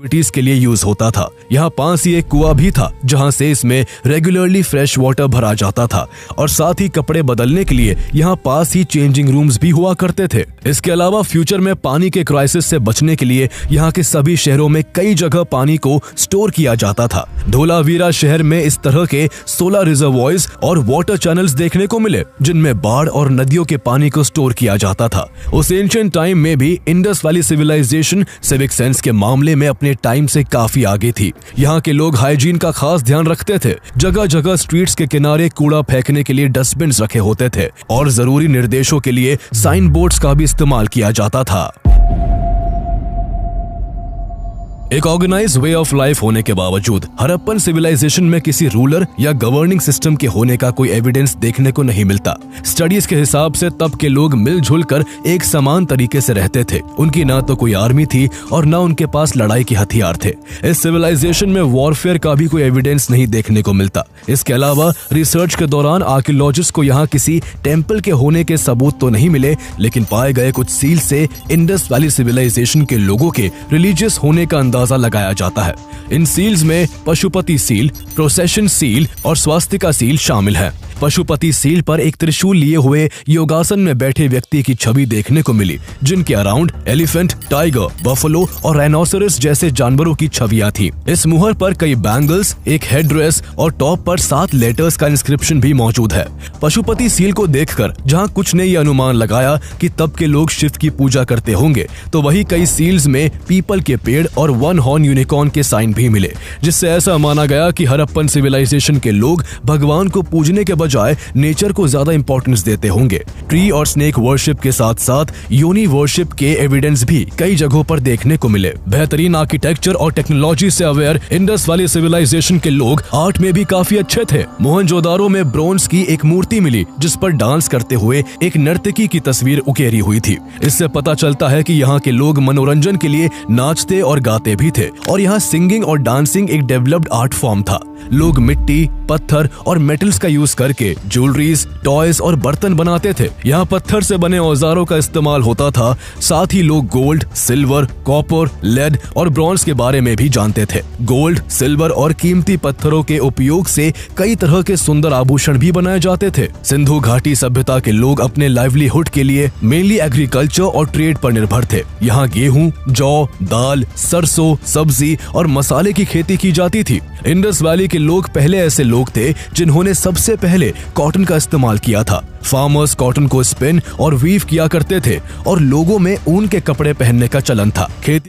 Activities के लिए use होता था। यहाँ पास ही एक कुआं भी था जहाँ से इसमें रेगुलरली फ्रेश वाटर भरा जाता था और साथ ही कपड़े बदलने के लिए यहाँ पास ही चेंजिंग रूम्स भी हुआ करते थे। इसके अलावा फ्यूचर में पानी के क्राइसिस से बचने के लिए यहाँ के सभी शहरों में कई जगह पानी को स्टोर किया जाता था। धोलावीरा शहर में इस तरह के 16 रिजर्वॉयर्स और वाटर चैनल्स देखने को मिले जिनमें बाढ़ और नदियों के पानी को स्टोर किया जाता था। उस एंशिएंट टाइम में भी Indus Valley civilization civic sense के मामले में अपने टाइम से काफी आगे थी। यहाँ के लोग हाइजीन का खास ध्यान रखते थे। जगह जगह स्ट्रीट्स के किनारे कूड़ा फेंकने के लिए डस्टबिन रखे होते थे और जरूरी निर्देशों के लिए साइन बोर्ड्स का भी इस्तेमाल किया जाता था। एक ऑर्गेनाइज वे ऑफ लाइफ होने के बावजूद हड़प्पन सिविलाइजेशन में किसी रूलर या गवर्निंग सिस्टम के होने का कोई एविडेंस देखने को नहीं मिलता। स्टडीज के हिसाब से तब के लोग मिलजुल कर एक समान तरीके से रहते थे। उनकी ना तो कोई आर्मी थी और ना उनके पास लड़ाई के हथियार थे। इस सिविलाइजेशन में वॉरफेयर का भी कोई एविडेंस नहीं देखने को मिलता। इसके अलावा रिसर्च के दौरान आर्कियोलॉजिस्ट को यहाँ किसी टेम्पल के होने के सबूत तो नहीं मिले, लेकिन पाए गए कुछ सील से इंडस वैली सिविलाइजेशन के लोगों के रिलीजियस होने का अंदाजा लगाया जाता है। इन सील्स में पशुपति सील, प्रोसेशन सील और स्वास्तिका सील शामिल है। पशुपति सील पर एक त्रिशूल लिए हुए योगासन में बैठे व्यक्ति की छवि देखने को मिली, जिनके अराउंड एलिफेंट, टाइगर, बफलो और राइनोसरस जैसे जानवरों की छवियां थी। इस मुहर पर कई बैंगल्स, एक हेडड्रेस और टॉप पर 7 लेटर्स का इंस्क्रिप्शन भी मौजूद है। पशुपति सील को देखकर जहां कुछ ने यह अनुमान लगाया कि तब के लोग शिव की पूजा करते होंगे, तो वही कई सील्स में पीपल के पेड़ और 1 हॉर्न यूनिकॉर्न के साइन भी मिले, जिससे ऐसा माना गया कि हड़प्पन सिविलाइजेशन के लोग भगवान को पूजने के बजाय नेचर को ज्यादा इंपॉर्टेंस देते होंगे। ट्री और स्नेक वर्शिप के साथ साथ योनि वर्शिप के एविडेंस भी कई जगहों पर देखने को मिले। बेहतरीन आर्किटेक्चर और टेक्नोलॉजी से अवेयर इंडस वैली सिविलाइजेशन के लोग आर्ट में भी काफी अच्छे थे। मोहनजोदारो में ब्रोंज की एक मूर्ति मिली जिस पर डांस करते हुए एक नर्तकी की तस्वीर उकेरी हुई थी। इससे पता चलता है कि यहाँ के लोग मनोरंजन के लिए नाचते और गाते भी थे और यहाँ सिंगिंग और डांसिंग एक डेवलप्ड आर्ट फॉर्म था। लोग मिट्टी, पत्थर और मेटल्स का यूज करके ज्वेलरीज, टॉयज और बर्तन बनाते थे। यहाँ पत्थर से बने औजारों का इस्तेमाल होता था। साथ ही लोग गोल्ड, सिल्वर, कॉपर, लेड और ब्रॉन्ज के बारे में भी जानते थे। गोल्ड, सिल्वर और कीमती पत्थरों के उपयोग से कई तरह के सुंदर आभूषण भी बनाए जाते थे। सिंधु घाटी सभ्यता के लोग अपने लाइवलीहुड के लिए मेनली एग्रीकल्चर और ट्रेड पर निर्भर थे। यहाँ गेहूं, जौ, दाल, सरसों, सब्जी और मसाले की खेती की जाती थी। इंडस वैली के लोग पहले ऐसे लोग थे जिन्होंने सबसे पहले कॉटन का इस्तेमाल किया था। फार्मर्स कॉटन को स्पिन और वीव किया करते थे और लोगों में ऊन के कपड़े पहनने का चलन था। खेती